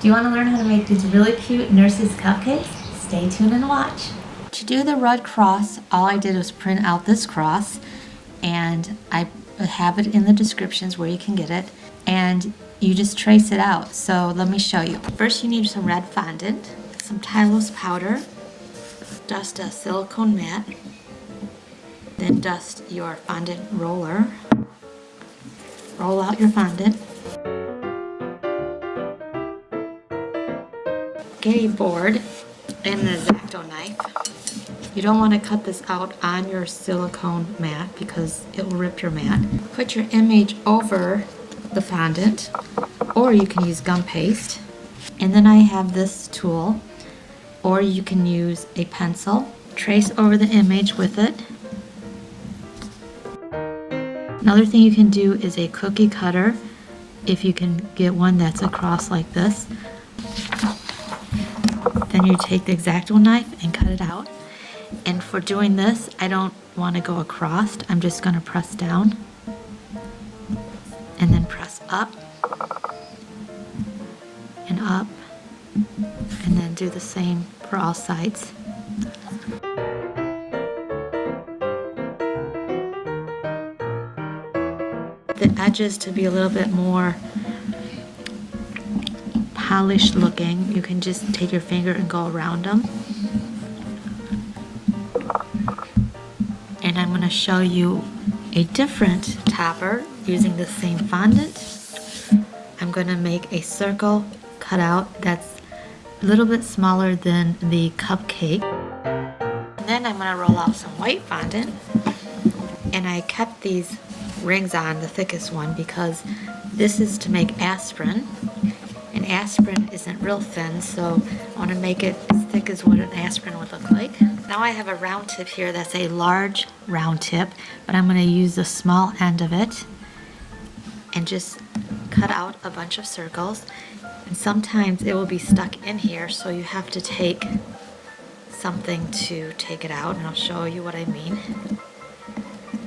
Do you want to learn how to make these really cute nurse's cupcakes? Stay tuned and watch. To do the red cross, all I did was print out this cross, and I have it in the descriptions where you can get it, and you just trace it out. So let me show you. First you need some red fondant, some Tylose powder, dust a silicone mat, then dust your fondant roller. Roll out your fondant. Get a board and an X-Acto knife. You don't want to cut this out on your silicone mat because it will rip your mat. Put your image over the fondant, or you can use gum paste. And then I have this tool, or you can use a pencil. Trace over the image with it. Another thing you can do is a cookie cutter, if you can get one that's across like this. Then you take the X-Acto knife and cut it out. And for doing this, I don't want to go across. I'm just going to press down and then press up and up, and then do the same for all sides. The edges to be a little bit more polished looking, you can just take your finger and go around them. And I'm going to show you a different topper using the same fondant. I'm going to make a circle cutout that's a little bit smaller than the cupcake. And then I'm going to roll out some white fondant. And I kept these rings on, the thickest one, because this is to make aspirin. And aspirin isn't real thin, so I want to make it as thick as what an aspirin would look like. Now I have a round tip here that's a large round tip, but I'm going to use the small end of it and just cut out a bunch of circles. And sometimes it will be stuck in here, so you have to take something to take it out, and I'll show you what I mean.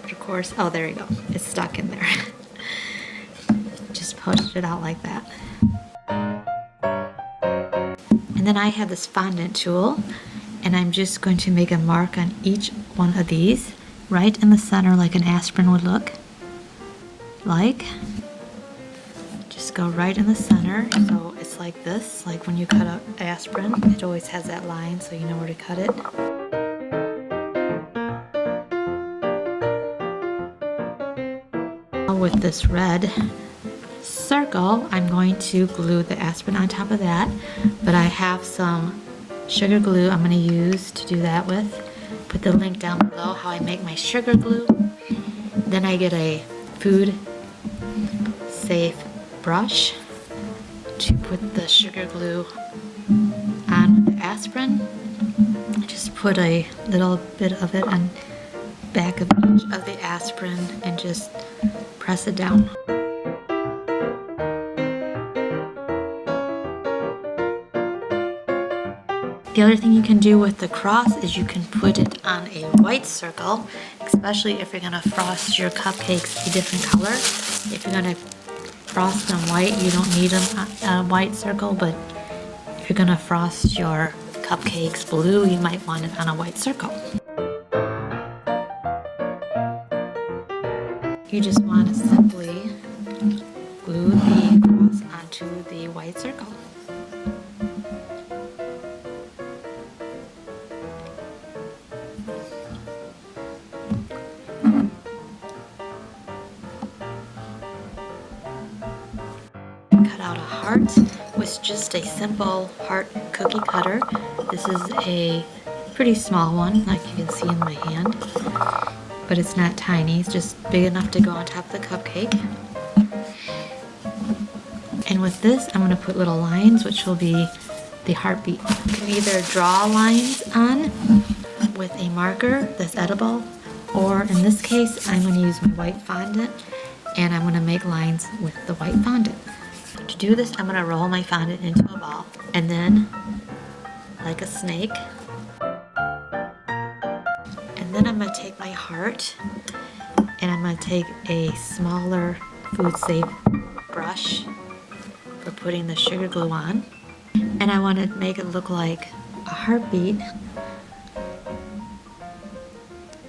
But of course, oh, there you go. It's stuck in there. Just push it out like that. And then I have this fondant tool, and I'm just going to make a mark on each one of these, right in the center like an aspirin would look like. Just go right in the center, so it's like this, like when you cut out aspirin, it always has that line so you know where to cut it. Now with this red circle, I'm going to glue the aspirin on top of that, but I have some sugar glue I'm going to use to do that with. Put the link down below how I make my sugar glue. Then I get a food safe brush to put the sugar glue on with the aspirin. Just put a little bit of it on back of each of the aspirin and just press it down. The other thing you can do with the cross is you can put it on a white circle, especially if you're going to frost your cupcakes a different color. If you're going to frost them white, you don't need them on a white circle, but if you're going to frost your cupcakes blue, you might want it on a white circle. You just want to simply glue the cross onto the white circle. Cut out a heart with just a simple heart cookie cutter. This is a pretty small one, like you can see in my hand, but it's not tiny. It's just big enough to go on top of the cupcake. And with this, I'm going to put little lines, which will be the heartbeat. You can either draw lines on with a marker that's edible, or in this case, I'm going to use my white fondant, and I'm going to make lines with the white fondant. To do this, I'm going to roll my fondant into a ball, and then, like a snake, and then I'm going to take my heart, and I'm going to take a smaller food safe brush for putting the sugar glue on. And I want to make it look like a heartbeat.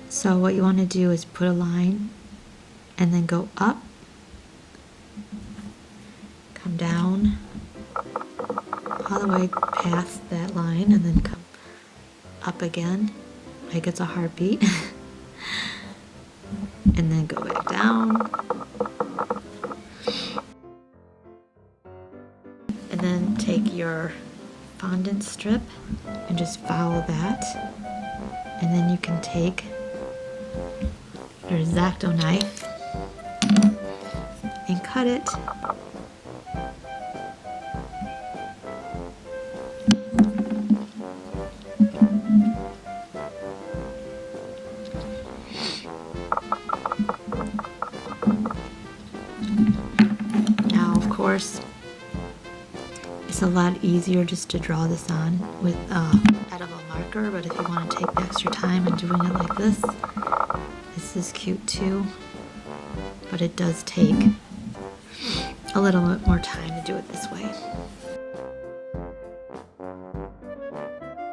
So what you want to do is put a line and then go up, come down all the way past that line, and then come up again like it's a heartbeat. And then go back down. And then take your fondant strip and just follow that. And then you can take your X-Acto knife and cut it. Now, of course, it's a lot easier just to draw this on with edible marker, but if you want to take the extra time and doing it like this is cute too, but it does take a little bit more time to do it this way.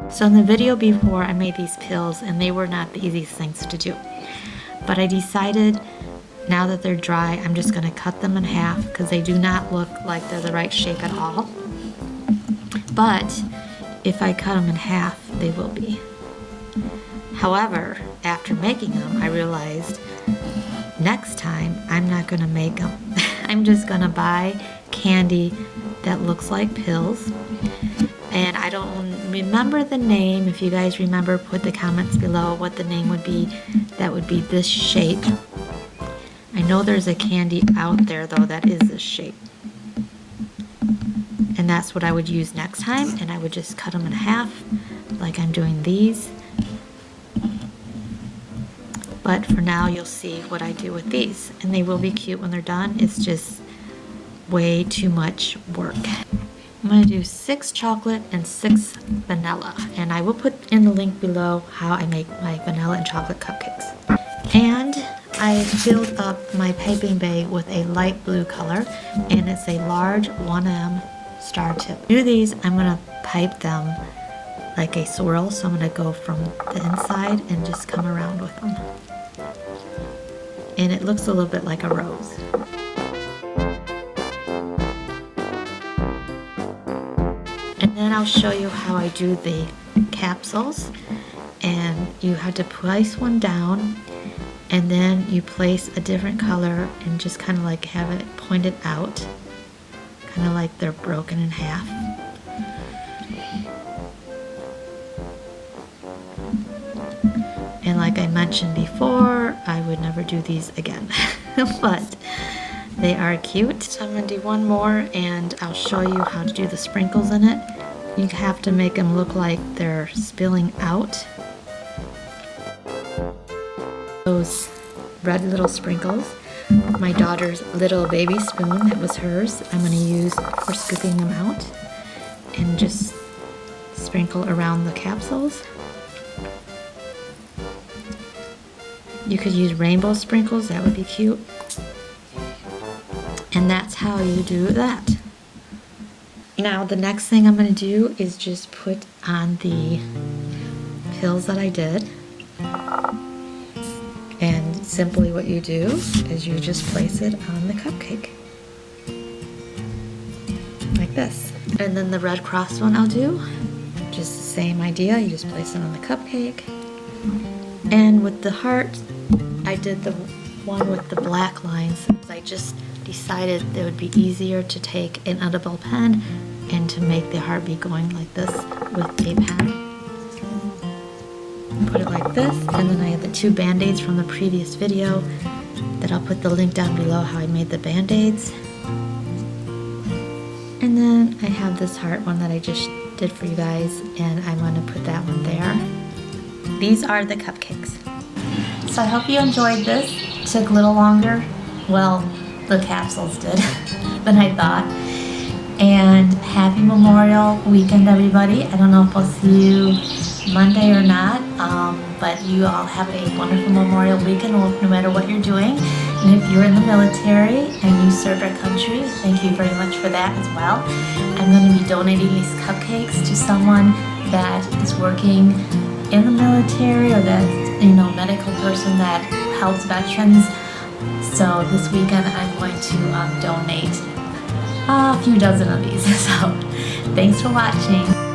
So in the video before, I made these pills and they were not the easiest things to do, but I decided now that they're dry, I'm just going to cut them in half because they do not look like they're the right shape at all. But if I cut them in half, they will be. However, after making them, I realized next time I'm not going to make them. I'm just going to buy candy that looks like pills. And I don't remember the name. If you guys remember, put the comments below what the name would be. That would be this shape. I know there's a candy out there though that is this shape. And that's what I would use next time. And I would just cut them in half like I'm doing these. But for now, you'll see what I do with these. And they will be cute when they're done. It's just way too much work. I'm going to do 6 chocolate and 6 vanilla. And I will put in the link below how I make my vanilla and chocolate cupcakes. And I filled up my piping bag with a light blue color. And it's a large 1M star tip. To do these, I'm going to pipe them like a swirl. So I'm going to go from the inside and just come around with them. And it looks a little bit like a rose. And then I'll show you how I do the capsules. And you have to place one down, and then you place a different color and just kind of like have it pointed out, kind of like they're broken in half. And like I mentioned before, I would never do these again, but they are cute. So I'm going to do one more and I'll show you how to do the sprinkles in it. You have to make them look like they're spilling out. Those red little sprinkles. My daughter's little baby spoon, that was hers, I'm going to use for scooping them out and just sprinkle around the capsules. You could use rainbow sprinkles, that would be cute. And that's how you do that. Now the next thing I'm going to do is just put on the pills that I did. And simply what you do is you just place it on the cupcake. Like this. And then the Red Cross one I'll do. Just the same idea, you just place it on the cupcake. And with the heart, I did the one with the black lines. I just decided it would be easier to take an edible pen and to make the heart be going like this with a pen. Put it like this, and then I have the 2 band-aids from the previous video that I'll put the link down below how I made the band-aids. And then I have this heart one that I just did for you guys, and I'm going to put that one there. These are the cupcakes. So I hope you enjoyed this. It took a little longer. Well, the capsules did than I thought. And happy Memorial Weekend, everybody. I don't know if I'll see you Monday or not, but you all have a wonderful Memorial Weekend no matter what you're doing. And if you're in the military and you served our country, thank you very much for that as well. I'm going to be donating these cupcakes to someone that is working in the military or that's, you know, medical person that helps veterans. So this weekend I'm going to donate a few dozen of these. So thanks for watching.